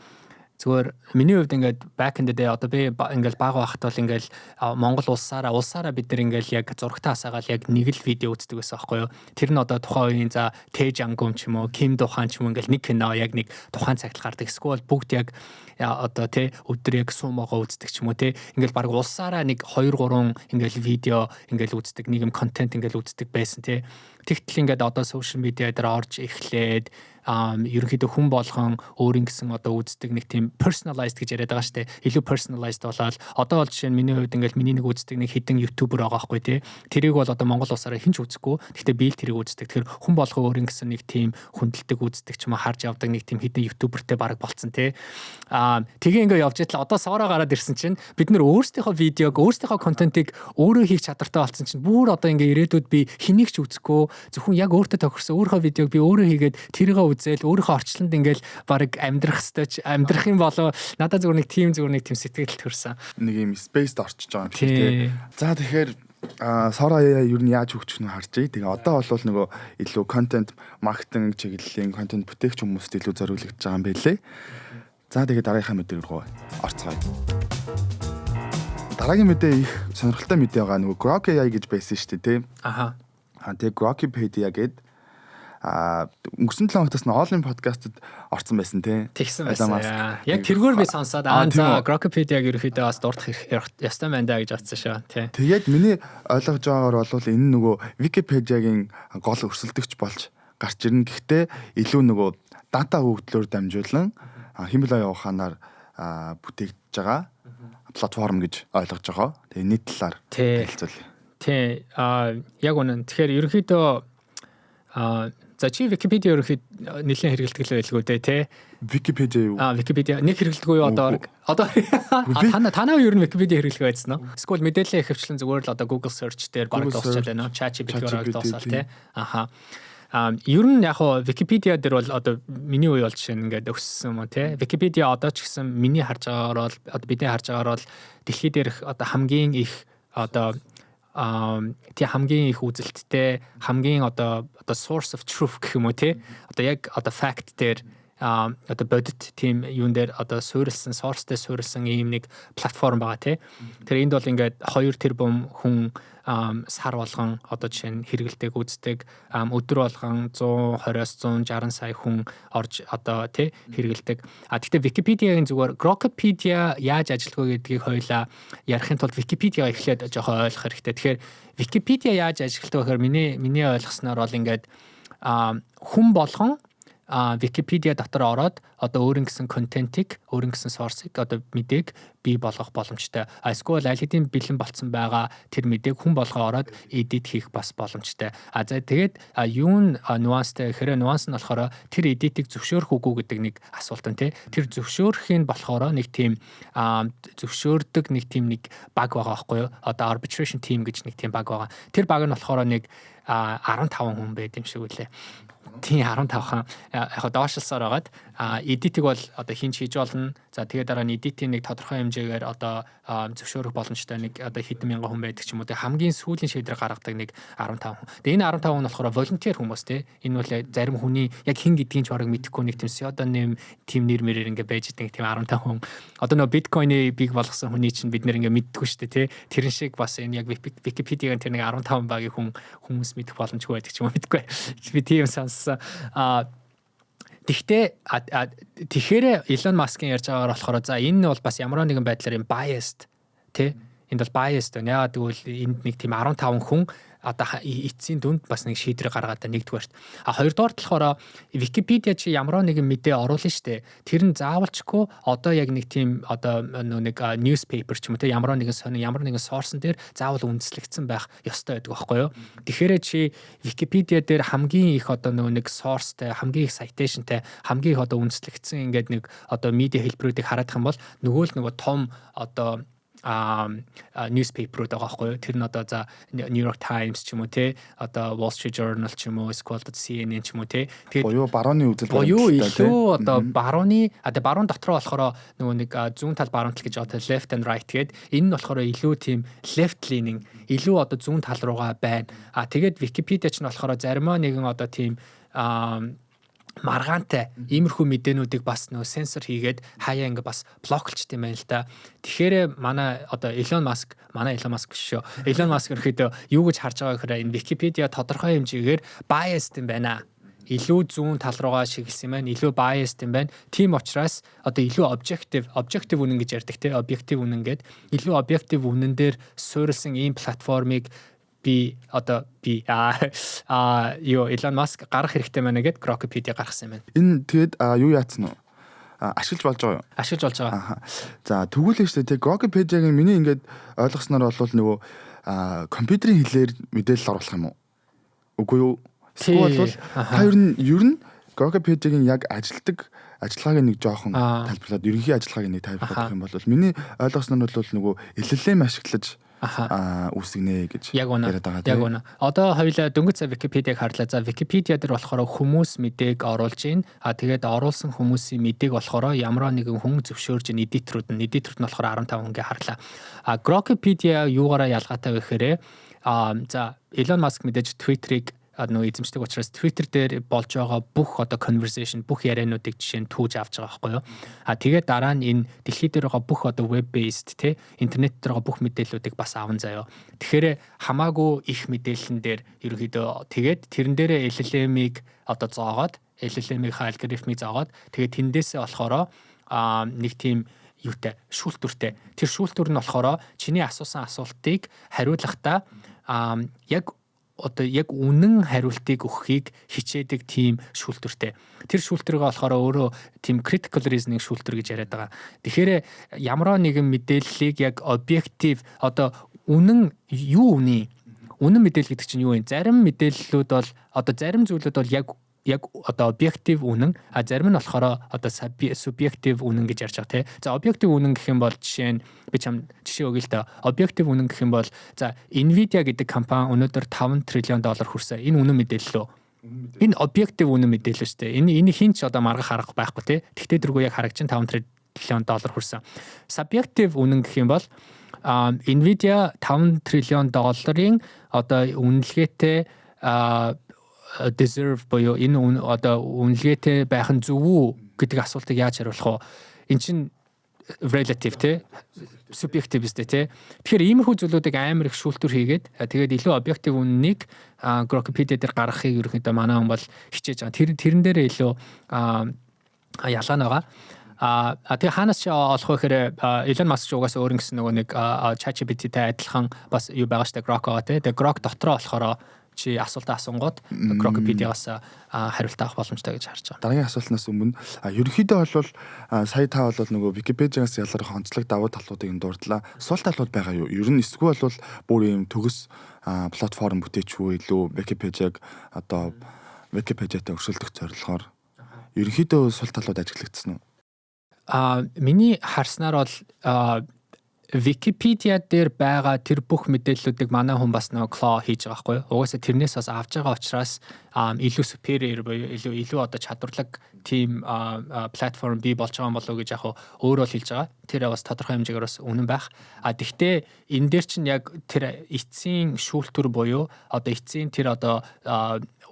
Speaker 2: зүгээр миний хувьд ингээд back in the day одоо би ингээд бага байхад бол ингээд Монгол улсаараа бид нар ингээд яг зурагтаа хасаагаал яг нэг л видео үздэг байсан байхгүй юу. Тэр нь одоо тухайн үеийн за Тэ Жангум ч юм уу, Ким Духан ч юм уу ингээд нэг кино яг нэг тухайн цагт гардаг. Эсвэл бүгд яг одоо тэ өдөр яг сумогоо үздэг ч юм уу тэ ингээд баг улсаараа нэг 2-3 ингээд видео ингээд үздэг, нэг юм контент ингээд үздэг байсан тэ. Тэгтэл ингээд одоо сошиал медиа дээр орж эхлээд ерөнхийдөө хүн болгон өөрийн гэсэн одоо үздэг нэг тийм personalized гэж яриад байгаа шүү дээ. Илүү personalized болоод одоо бол жишээ нь миний хувьд ингээд миний нэг үздэг нэг хідэн ютубер байгаа байхгүй тий. Тэрийг бол одоо Монгол улсаараа хинч үзэхгүй. Гэхдээ би л тэрийг үздэг. Тэгэхээр хүн болгон өөрийн гэсэн нэг тийм хүндэлдэг үздэг ч юм уу харж явдаг нэг тийм хідэн ютубертэй баг болцсон тий. Тэгээ ингээд явж итэл одоо Sora гараад ирсэн чинь бид нар өөрсдийнхөө видеог, өөрсдийнхөө контентыг өөрөө хийх чадвартай болсон чинь бүр одоо ингээд ирээдүйд би хэнийг ч үзэхгүй зөвхөн яг өөртөө тохирсон өөрийнхөө видеог би өөрөө хийгээд тэрийг үзэл өөрийнхөө орчлонд ингээл баг амьдрах юм болоо надад зүгээр нэг тийм сэтгэл төрсэн.
Speaker 1: Нэг юм space-д орчиж байгаа юм шиг тий. За тэгэхээр Sora ер нь яаж хөгжих нь харж ий. Тэгээ одоо бол нөгөө илүү контент маркетинг чиглэлийн контент бүтээгч хүмүүст илүү зориулагдж байгаа юм байлээ. За тэгээ дараагийнхаа мэдээ рүү орцгоё. Дараагийн мэдээ их сонирхолтой мэдээ байгаа нөгөө Grok AI гэж байсан шүү дээ тий.
Speaker 2: Аха.
Speaker 1: Тэгээ Grokipedia гэдэг өнгөрсөн 7 хоногт нь All-in podcast-д орсон байсан тий.
Speaker 2: Тэгсэн байсан. Яг тэргээр би сонсоод за Grokipedia-г ерөөхдөө бас дурдах ёстой байна даа гэж бодсон шүү тий.
Speaker 1: Тэгээд миний ойлгож байгаагаар бол энэ нөгөө Wikipedia-гийн гол өрсөлдөгч болж гарч ирнэ. Гэхдээ илүү нөгөө дата хөгжлөөр дамжуулан хэмбэл яваханаар бүтээгдэж байгаа платформ гэж ойлгож байгаа. Тэгээ нийт талаар хэлцүүлье.
Speaker 2: Тий. Яг үнэн. Тэгэхээр ерөнхийдөө за чи Wikipedia ерөнхийдөө нэлээд хэрэгэлдэг л байлгүй дээ тий.
Speaker 1: Wikipedia юу?
Speaker 2: Wikipedia нэг хэрэгэлдэг юу одоо танаа ер нь Wikipedia хэрэглэх байсан уу? Эсвэл мэдээлэл ихэвчлэн зүгээр л одоо Google search дээр баг дуусчаад байна уу? ChatGPT-гээр дуусаад тий. Аха. Ер нь яг хоо Wikipedia дээр бол одоо миний үе бол жишээ нь ингээд өссөн юм тий. Wikipedia одоо ч гэсэн миний харж байгаагаар бол одоо бидний харж байгаагаар бол дэлхий дээрх одоо хамгийн их одоо тий хамгийн их үзэлттэй хамгийн одоо source of truth гэх юм уу тий. Одоо яг одоо fact дээр одоо бодит тийм юун дээр одоо суурилсан source дээр суурилсан ийм нэг платформ байгаа тий. Тэр энд бол ингээд 2 тэрбум хүн сар болгон одоо жишээ нь хэрэгэлдэг үздэг өдөр болгон 120-аас 160 сая хүн орж одоо тий хэрэгэлдэг. Гэхдээ Википедиагийн зүгээр Grokopedia яаж ажиллах вэ гэдгийг хоёлаа ярихын тулд Википедиа эхлээд жоохон ойлгох хэрэгтэй. Тэгэхээр Википедиа яаж ажилладаг вэ гэхээр миний ойлгосноор бол ингээд хүн болгон Википедиа дотор ороод одоо өөрийн гэсэн контентийг, өөрийн гэсэн сорсыг одоо мэдээг бий болгох боломжтой. Эсвэл аль хэдийн бэлэн болцсон байгаа тэр мэдээг хүн болгоо ороод эдит хийх бас боломжтой. За тэгээд юу нюанстай гэхээр нюанс нь болохоор тэр эдитийг зөвшөөрөх үгүй гэдэг нэг асуулт нь тий. Тэр зөвшөөрөхийг болохоор нэг тийм зөвшөөрдөг нэг тийм нэг баг байгаа байхгүй юу? Одоо arbitration team гэж нэг тийм баг байгаа. Тэр баг нь болохоор нэг 15 хүн байд юм шиг үлээ. Тийм 15 хаан яг доошлсоор байгаад эдитийг бол одоо хин хийж болно. За тэгээд дараа нь эдитийн нэг тодорхой хэмжээгээр одоо зөвшөөрөх боломжтой нэг одоо хэдэн мянган хүн байдаг ч юм уу. Тэгээд хамгийн сүүлийн шийдвэр гаргадаг нэг 15 хүн. Тэгээд энэ 15 хүн болохоор волонтер хүмүүс те. Энэ бол зарим хүний яг хин гэдгийг ч бараг мэдэхгүй нэг тийм pseudonym team нэр мэрээр ингээ байж байгаа тийм 15 хүн. Одоо нөө биткойны биг болгосон хүний чинь бид нэр ингээ мэддэггүй шүү дээ те. Тэрэн шиг бас энэ яг Википедиагийн тэр нэг 15 багийн хүмүүс мэдэх боломжгүй байдаг ч юм уу мэдгүй. Би тийм сонссон. Тэгэхээр Elon Musk-ийн ярьж байгаагаар болохоор за энэ нь бол бас ямар нэгэн байдлаар юм biased тий энд бол biased байна. Яагаад гэвэл энд нэг тийм 15 хүн одоо эцсийн дүнд бас нэг шийдвэр гаргаад нэгдүгээрт. Хоёрдугаар болохоор Википедиа чи ямар нэгэн мэдээ оруулна штэ. Тэр нь заавалчгүй одоо яг нэг тийм одоо нэг newspaper ч юм уу те ямар нэгэн source дээр заавал үндэслэгдсэн байх ёстой байдаг байхгүй юу. Тэгэхээр чи Википедиа дээр хамгийн их одоо нэг sourceтай, хамгийн их citationтай, хамгийн их одоо үндэслэгдсэн ингээд нэг одоо медиа хэлбэрүүдийг харах юм бол нөгөө том одоо newspaper байгаа байхгүй юу. Тэр нь одоо за New York Times ч юм уу те одоо Wall Street Journal ч юм уу CNN ч юм уу те. Тэгээд
Speaker 1: буюу барууны үзэл
Speaker 2: буюу илүү одоо барууны баруун дотроо болохоор нөгөө нэг зүүн тал баруун тал гэж одоо left and right гээд энэ нь болохоор илүү тийм left leaning илүү одоо зүүн тал руугаа байна. Тэгээд Wikipedia ч нь болохоор заримаа нэгэн одоо тийм маргаантай иймэрхүү мэдээнүүдийг бас нөө сенсор хийгээд хаяа ингээ бас блоклчт юм байна л да. Тэгэхээр манай одоо Elon Musk биш шүү. Elon Musk ерөөдөө юу гэж харж байгаа гэхээр энэ Wikipedia тодорхой хэмжээгээр biased юм байна. Илүү зүүн тал руугаа шиглэсэн юм байна. Илүү biased юм байна. Тийм учраас одоо илүү objective үнэн гэж ярьдаг те. Objective үнэн гээд илүү objective үнэн дээр суурилсан ийм платформыг Elon Musk гарах хэрэгтэй байна гэд Grokopedia гаргасан юм байна.
Speaker 1: Энэ тэгээд юу яатсан уу? Ашиглаж болж байгаа юу?
Speaker 2: Ашиглаж болж байгаа.
Speaker 1: За тэгвэл шүү дээ. Grokopedia-гийн миний ингээд ойлгосноор бол нөгөө компьютерийн хэлээр мэдээлэл оруулах юм уу? Үгүй юу? Эсвэл бол та ер нь Grokopedia-гийн яг ажилтдаг ажиллагаагийн нэг жоохон тайлбарлаад ерөнхий ажиллагаагийн нэг тайлбарлах юм бол миний ойлгосноор бол нөгөө LLM ашиглаж үүсгэнэ гэж яриад байгаа.
Speaker 2: Яг үнэ. Одоо хоёулаа дөнгөж сая Википедиаг харлаа. За Википедиа дээр болохоор хүмүүс мэдээг оруулж гин. Тэгээд оруулсан хүмүүсийн мэдээг болохоор ямар нэгэн хүн зөвшөөрж ин эдиторууд нь болохоор 15 хүнгээ харлаа. Grokopedia юугаараа ялгаатай вэ гэхээр за Elon Musk мэдээж Twitter-ыг нөө эзэмшдэг учраас Twitter дээр болж байгаа бүх одоо conversation бүх яриануудыг жишээ нь түүж авч байгаа байхгүй юу. Тэгээд дараа нь энэ дэлхий дээр байгаа бүх одоо web based те интернет дээр байгаа бүх мэдээллүүдийг бас аван заяа. Тэгэхээр хамаагүй их мэдээллэн дээр ерөөхдөө тэгээд тэрэн дээрээ LLM-ийг одоо зоогоод LLM-ийн алгоритмыг зоогоод тэгээд тэндээсээ болохоор нэг тийм юутай шүүлтүртэй. Тэр шүүлтүр нь болохоор чиний асуусан асуултыг хариулахдаа яг үнэн хариултыг өгөхийг хичээдэг тийм шүүлтүртэй. Тэр шүүлтүргээ болохоор өөрөө тийм critical reasoning шүүлтүр гэж яриад байгаа. Тэгэхээр ямар нэгэн мэдээллийг яг объектив одоо үнэн мэдээлэл гэдэг чинь юу вэ? Зарим мэдээллүүд бол одоо зарим зүйлүүд бол яг одоо объектив үнэн, зарим нь болохоор одоо субъектив үнэн гэж ярьж байгаа тий. За объектив үнэн гэх юм бол жишээ нь би чам жишээ өгье л да. Объектив үнэн гэх юм бол за Nvidia гэдэг компани өнөөдөр $5 триллион хүрсэн. Энэ үнэн мэдээлэл лөө. Энэ объектив үнэн мэдээлэл шүү дээ. Энэ хин ч одоо маргах арга байхгүй тий. Тэгтээ дэргүй яг харагч $5 триллион хүрсэн. Subjective үнэн гэх юм бол Nvidia $5 триллион одоо үнэлгээтэй deserve боёо энэ одоо үнэлгээтэй байх нь зөв үү гэдэг асуултыг яаж хариулах вэ? Эн чинь relative те subjective үстэй те. Тэгэхээр иймэрхүү зүйлүүдийг амар их шүүлтүр хийгээд тэгээд илүү объектив үннийг Grokpedia дээр гаргахыг ерөнхийдөө манай хүн бол хичээж байгаа. Тэрэн дээрээ илүү ялгаа байгаа. Тэгээ хаанаас ч олох вэ гэхээр Elon Musk ч угаасаа өөр гэсэн нөгөө нэг ChatGPT-тэй адилхан бас юу байгаа штэ Grok байгаа те. Тэгээ Grok дотроо болохоор чи асуултаа асуунгууд Grokpedia-гаас хариулт авах боломжтой гэж харж байгаа.
Speaker 1: Дараагийн асуултнаас өмнө ерөнхийдөө бол сая та бол нөгөө Википедиагаас ялгарх онцлог давуу талуудыг дурдлаа. Сул талууд байгаа юу? Ер нь эсвэл бол бүр ийм төгс платформ бүтээчгүй илүү Википедиаг одоо Википедиатай өршөлдөх зорилгоор ерөнхийдөө сул талууд ажиглагдсан уу?
Speaker 2: Миний харснаар бол Википедиа дээр байгаа тэр бүх мэдээллүүдийг манай хүн бас нөгөө клоо хийж байгаа байхгүй юу? Угаасаа тэрнээс бас авч байгаа учраас илүү superior буюу илүү одоо чадварлаг team платформ бий болж байгаа юм болов уу гэж яг өөрөө л хэлж байгаа. Тэр бас тодорхой хэмжээгээр бас үнэн байх. Гэхдээ энэ дээр чинь яг тэр эцсийн шүүлтүр буюу одоо эцсийн тэр одоо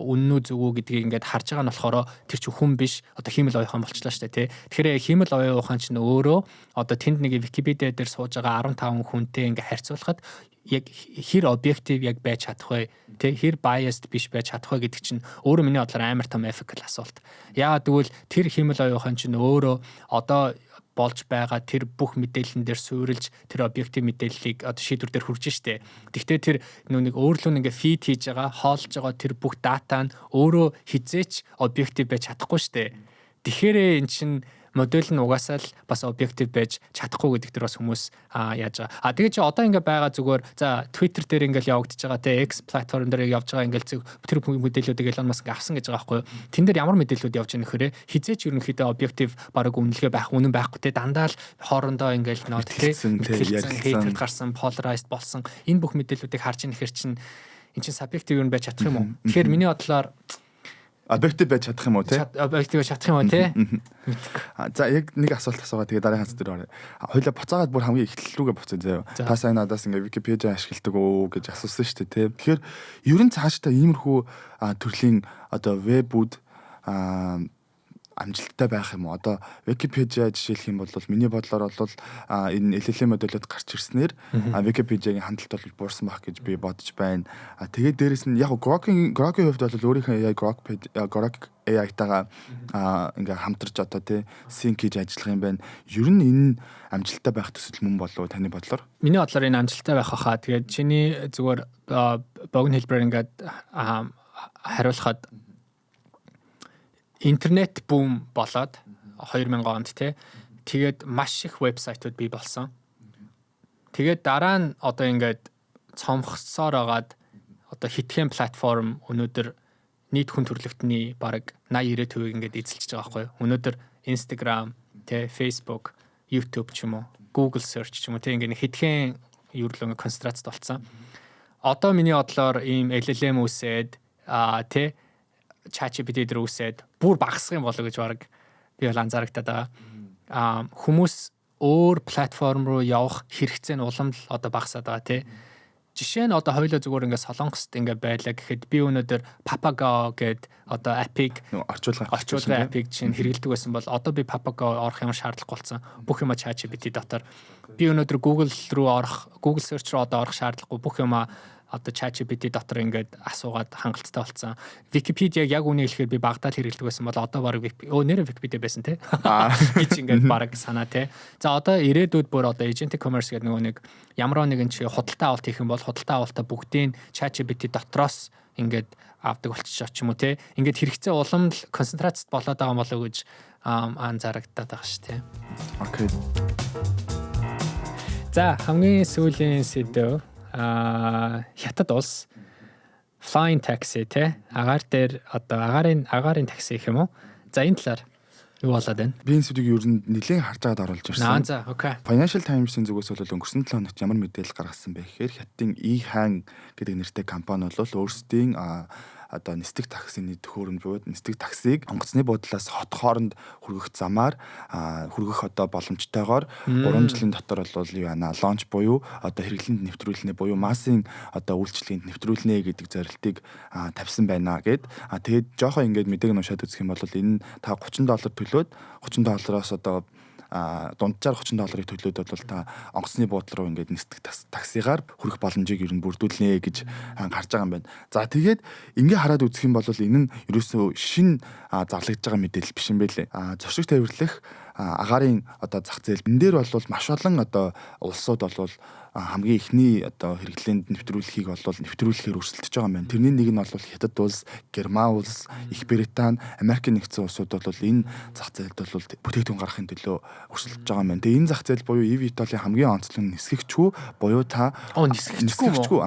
Speaker 2: үнэн үү зүг үү гэдгийг ингээд харж байгаа нь болохоор тэр чинь хүн биш одоо хиймэл оюухан болчлаа штэ тий. Тэгэхээр хиймэл оюухан чинь өөрөө одоо тэнд нэг Википедиа дээр сууж байгаа 15 хүнтэй ингээд харьцуулахад яг хэр объектив яг байж чадах вэ тий хэр biased биш байж чадах вэ гэдэг чинь өөрөө миний бодлоор амар том ethical асуулт. Яагаад гэвэл тэр хиймэл оюухан чинь өөрөө одоо болж байгаа тэр бүх мэдээллэн дээр суурилж тэр объектив мэдээллийг одоо шийдвэр дээр хүрж штэ. Гэхдээ тэр нэг өөрлөө ингээ фид хийж байгаа, хоолж байгаа тэр бүх дата нь өөрөө хизээч объектив байж чадахгүй штэ. Тэгэхээр эн чинь модель нь угаасаа л бас объектив байж чадахгүй гэдэг дээр бас хүмүүс яаж байгаа. Тэгээ чи одоо ингээ байгаа зүгээр за Twitter дээр ингээл явагдаж байгаа те X платформ дээр явж байгаа ингээл тэр мэдээллүүдийг Elon Musk авсан гэж байгаа байхгүй юу. Тэн дээр ямар мэдээллүүд явж байгаа нөхөрөө хизээч ерөнхийдөө объектив бараг үнэлгээ байх үнэн байхгүй те дандаа л хоорондоо ингээл нөө те хейтэд гарсан polarized болсон энэ бүх мэдээллүүдийг харж ийн ихэр чин эн чин subjective юу байж чадах юм уу? Тэгэхээр миний бодлоор
Speaker 1: объектив байж чадах юм уу те?
Speaker 2: Объектив байж чадах юм уу те?
Speaker 1: За яг нэг асуулт асуугаа тэгээ дараагийн асуулт дээр оръё. Хоёлаа буцаагаад бүр хамгийн эхлэл рүүгээ буцаа заяа. Та сайн надаас ингээ Википедиа ашигладаг уу гэж асуусан шүү дээ те. Тэгэхээр ерөн цаашдаа иймэрхүү төрлийн одоо вебүүд амжилттай байх юм уу? Одоо Википедиа жишээлх юм бол миний бодлоор бол энэ LLM модулууд гарч ирснээр Википедиагийн хандлт бол буурсан байх гэж би бодож байна. Тэгээд дээрэс нь яг Grok-ийн хувьд бол өөрийнхөө AI Grok AI-тайгаа ингээ хамтарч одоо тий sync хийж ажиллах юм байна. Ер нь энэ амжилттай байх төсөл мөн болов уу таны бодлоор?
Speaker 2: Миний бодлоор энэ амжилттай байх хаа. Тэгээд чиний зүгээр богино хэлбэрээр ингээд хариулахад интернет бум болоод 2000 онд тэгээд маш их вебсайтууд бий болсон. Тэгээд дараа нь одоо ингээд цомхсоор агаад одоо хитгэн платформ өнөөдөр нийт хүн төрөлхтний бараг 80-90% ингээд эзэлж байгаа байхгүй юу? Өнөөдөр Instagram, Facebook, YouTube ч юм уу, Google search ч юм уу ингээд хитгэн юурлон концентрацд болсон. Одоо миний бодлоор ийм LLM үсээд ChatGPT дээр үсээд бүр багасах юм болов гэж бараг би бол анзаарагдаад байгаа. Хүмүүс өөр платформ руу явах хэрэгцээ нь улам л одоо багасаад байгаа тий. Жишээ нь одоо хоёулаа зүгээр ингээд Солонгост ингээд байлаа гэхэд би өнөөдөр Papago гээд одоо апыг орчуулгын апыг чинь хэрэглэдэг байсан бол одоо би Papago орох ямар шаардлагагүй болсон. Бүх юма ChatGPT дотор. Би өнөөдөр Google руу орох, Google search руу одоо орох шаардлагагүй бүх юма одоо ChatGPT дотор ингээд асуугаад хангалттай болсон. Википедиаг яг үнийг хэлэхээр би багтаал хэрэглэдэг байсан бол одоо баг нэрээ Википедиа байсан те. Би ч ингээд баг санаа те. За одоо ирээдүйд бүр одоо agentic commerce гэдэг нэг ямар нэгэн чи худалдаа авалт хийх юм бол худалдаа авалтаа бүгдийг ChatGPT дотроос ингээд авдаг болчих ч юм уу те. Ингээд хэрэгцээ улам л концентрацд болоод байгаа болов уу гэж анзаарагдаад байгаа шүү те.
Speaker 1: Окей.
Speaker 2: За хамгийн сүүлийн сэдв хятад улс flying taxi агаар дээр одоо агаарын такси гэх юм уу? За энэ талаар юу болоод байна?
Speaker 1: Би энэ сэдвийг ер нь нэлээд харж байгаад оруулж ирсэн.
Speaker 2: За окей.
Speaker 1: Financial Times-ийн зүгээс бол өнгөрсөн 7 хоногт ямар мэдээлэл гаргасан бэ гэхээр Хятадын E-Han гэдэг нэртэй компани бол өөрсдийн одоо нисдэг таксины төхөөрөмж буюу нисдэг таксиг онгоцны буудлаас хот хооронд хүргэх замаар хүргэх одоо боломжтойгоор 3 жилийн дотор бол юу яана лонч буюу одоо хэрэглэнд нэвтрүүлнэ буюу массын одоо үйлчлэгэнд нэвтрүүлнэ гэдэг зорилтыг тавьсан байна гэд. Тэгээд жоохон ингээд мэдээг уншаад үзэх юм бол энэ та $30 төлөөд $30-оос одоо дунджаар $30 төлөөд бол та онгоцны буудлын руу ингээд нисдэг таксигаар хүрэх боломжийг ер нь бүрдүүлнэ гэж гарч байгаа юм байна. За тэгээд ингээ хараад үзэх юм бол энэ нь ерөөсөө шин зарлагдж байгаа мэдээлэл биш юм байлээ. Зоршиг тээвэрлэх агаарын одоо зах зээл энэ дээр бол маш олон одоо улсууд бол хамгийн ихний одоо хэрэглээнд нэвтрүүлэхийг нэвтрүүлэхээр өрсөлдөж байгаа юм байна. Тэрний нэг нь бол Хятад улс, Герман улс, Их Британи, Америкийн нэгдсэн улсууд бол энэ зах зээлд бол бүтээгдэхүүн гаргахын төлөө өрсөлдөж байгаа юм байна. Тэгээ энэ зах зээл буюу eVTOL-ийн хамгийн онцлог нь нисгэгчгүй буюу та нисгэгчгүй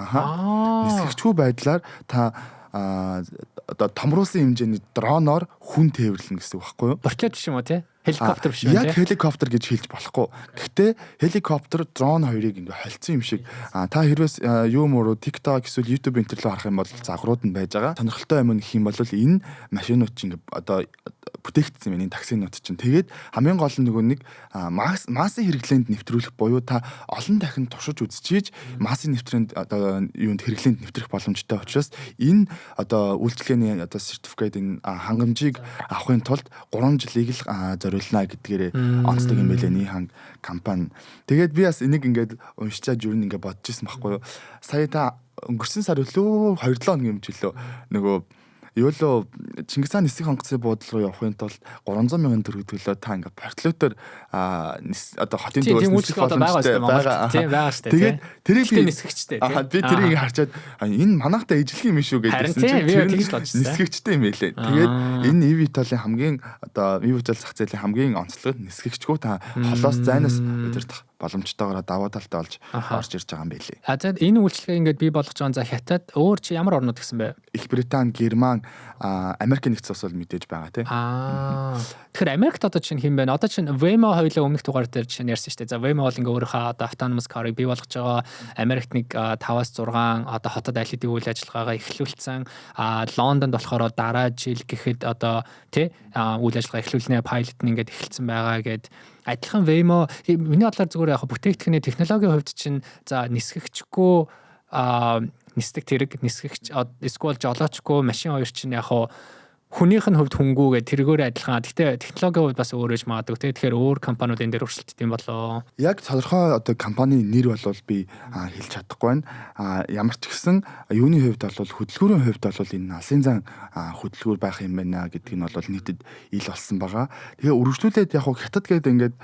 Speaker 1: байдлаар та одоо томруулсан хэмжээний дроноор хүн тээвэрлэнэ гэсэн үг байхгүй юу?
Speaker 2: Бортлоод биш юм уу те? Helicopter биш юм те?
Speaker 1: Яг helicopter гэж хэлж болохгүй. Гэхдээ helicopter, drone хоёрыг ингээ холцсон юм шиг та хэрвээс юу мөрөө TikTok эсвэл YouTube энэ төрлөө харах юм бол загварууд нь байж байгаа. Сонирхолтой юм гэх юм бол энэ машинууд чинь ингээ одоо бүтээгдсэн юм энэ таксинууд чинь. Тэгээд хамгийн гол нь нөгөө нэг массын хэрэглээнд нэвтрүүлэх буюу та олон дахин туршиж үзчихийж массын нэвтрээнд одоо юунд хэрэглээнд нэвтрэх боломжтой учраас энэ одоо үйлчлэгээний одоо сертификат энэ хангамжийг авахын тулд 3 жилийг л зориулна гэдгээрээ онцлог юм байлээ нэг компани. Тэгээд би бас энийг ингээд уншичаад юу нэг ингээд бодож ирсэн байхгүй юу. Сая та өнгөрсөн сар өглөө 2-7 хоног юм жилөө нөгөө юу л Чингис хаан нисэх онгоцны буудлын руу явахын тулд 300,000 төгрөг төлөө та ингээд вертолетоор одоо хотын дээрээс нисэх боломжтой байгаа.
Speaker 2: Тийм байгаа шүү дээ.
Speaker 1: Тэгээд тэрийг би
Speaker 2: нисгэгчтэй
Speaker 1: би тэрийг харчаад энэ манайхтай ижлэх юм шүү гэдэгсэн чинь тэр нисгэгчтэй юм байлээ. Тэгээд энэ eVTOL-ийн хамгийн одоо eVTOL зах зээлийн хамгийн онцлог нь нисгэгчгүй та холоос зайнаас удирдах боломжтойгоор даваа талтай болж орж ирж байгаа юм байлээ.
Speaker 2: За энэ үйлчлэгээ ингээд бий болгож байгаа. За Хятад өөр чи ямар орнууд гэсэн бэ?
Speaker 1: Их Британи, Герман, Америкийн нэгдсэн улс бол мэдээж байгаа тийм.
Speaker 2: Тэгэхээр Америкт одоо чинь хэн бэ? Одоо чинь Waymo хоёлаа өмнөх дугаар дээр чинь ярьсан шүү дээ. За Waymo бол ингээ өөрийнхөө одоо autonomous car-ыг бий болгож байгаа. Америкт нэг 5-6 одоо хотод аль хэдийн үйл ажиллагаагаа эхлүүлсэн. Лондонд болохоор дараа жил гэхэд одоо тий үйл ажиллагаа эхлүүлнэ, pilot нь ингээд эхэлсэн байгаа гэд адилхан Waymo миний бодлоор зүгээр яг бүтээгдэхүүний технологийн хувьд чинь за нисгэгчгүй нисдэг тэрэг нисгэгч эсвэл жолоочгүй машин хоёр чинь яг хүнийх нь хувьд хүнгүүгээ тэргээр адилхан. Гэхдээ технологийн хувьд бас өөрөөж магадгүй. Тэгэхээр өөр компаниуд энэ дээр өршөлтд юм болоо.
Speaker 1: Яг тодорхой одоо компанийн нэр бол би хэлж чадахгүй байна. Ямар ч гэсэн юуны хувьд бол хөдөлгүүрийн хувьд бол энэ алсын зан хөдөлгүүр байх юм байна гэдгийг нь бол нийтэд ил болсон байгаа. Тэгээ үргэлжлүүлээд яг Хятад гэдэг ингээд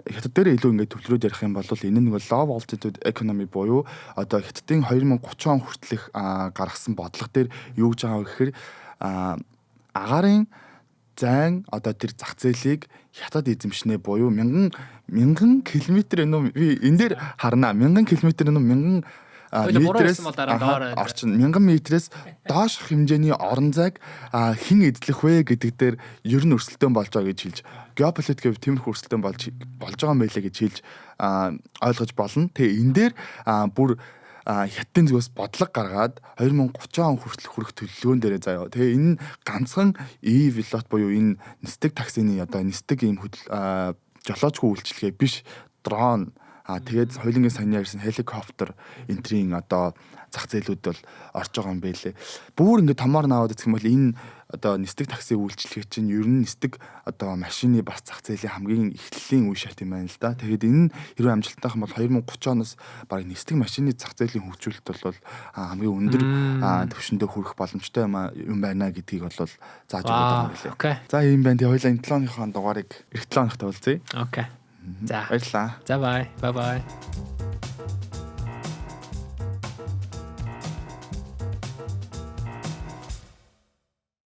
Speaker 1: Хятад дээр илүү ингээд төвлөрөөд ярих юм бол энэ нэг low altitude economy буюу одоо Хятадын 2030 он хүртэлх гаргасан бодлого дээр юу гэж байгаа вэ гэхээр агаарын зайн одоо тэр зах зээлийг Хятад эзэмшнэ буюу 1000 км би энэ дээр харна 1000 км 1000 метрээс орчин 1000 метрээс доош хэмжээний орон зайг хэн эзлэх вэ гэдэг дээр ер нь өрсөлдөөн болж байгаа гэж хэлж геополитикийн тиймэрхүү өрсөлдөөн болж байгаа юм байлаа гэж хэлж ойлгож болно. Тэгээ энэ дээр бүр Хятадын зүгээс бодлого гаргаад 2030 он хүртэл хүрэх төлөвлөгөөн дээрээ заяа. Тэгээ энэ ганцхан eVTOL буюу энэ нисдэг таксины одоо нисдэг ийм жолоочгүй үйлчилгээ биш дрон тэгээд хоёулангийн саяны ярьсан helicopter энтрийн одоо зах зээлүүд бол орж байгаа юм байлээ. Бүр ингээд томоор наваад үзэх юм бол энэ одоо нисдэг такси үйлчилгээ чинь ер нь нисдэг одоо машины бас зах зээлийн хамгийн эхлэлийн үе шат юм байна л да. Тэгээд энэ хэрвээ амжилттай юм бол 2030 оноос бараг нисдэг машины зах зээлийн хөгжүүлэлт бол хамгийн өндөр түвшиндээ хүрэх боломжтой юм байна гэдгийг бол зааж өгöd байгаа юм байлээ. За ийм байна. Тэгээ хоёулаа энэ 7 оныхон дугаарыг эх 7 оногт уулзъя.
Speaker 2: Окей. За.
Speaker 1: Баярлалаа.
Speaker 2: За bye. Bye bye.